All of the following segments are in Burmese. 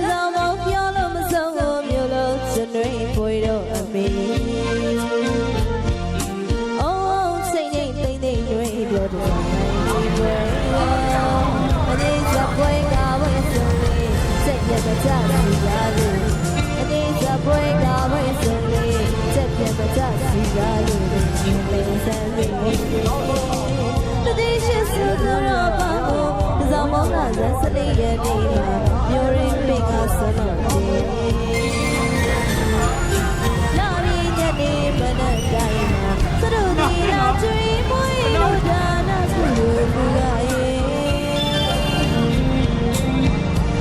ဆောင်မောင်းပြောလို့မဆုံးဘူးမျိုးလို့စွန်တွေပွေတော့အမေအိုးစိတ်နဲ့တိတ်တိတ်တွေပြောတော့နိုင်ပွေအနေစပွဲကဝဲစွန်လေးစိတ်ပြတ်ကြစီရလို့အနေစပွဲကဝဲစွန်လေးစိတ်ပြတ်ကြစီရလို့လေးစမ်းလေးတတိရှိစုတော့ပါဘူးဆောင်မောင်းလာစစလေးရဲ့နေမှာမျိုးရင်းပင်ကဆွမ်းတော့တယ်လာရီညနေမနက်တိုင်းမှာသတို့ဒီလာကျွေးမွေးလို့ဒါနာစုလို့ပူလာရဲ့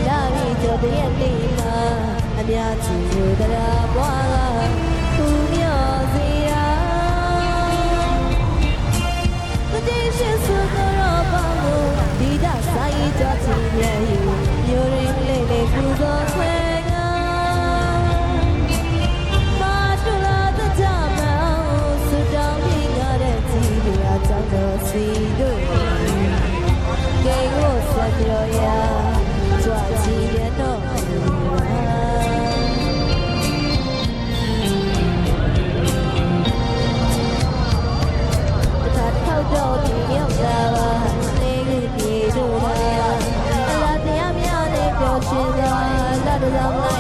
လာရီကြတဲ့နေမှာအများကြီးကိုတရားပွားလာသူမျောစီရာတတိရှိစုတော့ပါဘူးဒီကဆိုင်ကြချင်ရဲ့မျိုးရင်းလေးလေးကူသောဆွဲငါမာတူလာတဲ့ကြမအောင်စတောင်းပြီးငါတဲ့ကြည်တွေအကြောင်းတော်စီတို့ကဲကိုဆက်ပြောရကြွချီရတော့ထောက်တော့ဒီရောက်တာပါနေကြီးပြေတို့လားအလားတရားများနဲ့ပြောရှင်သာလာတော့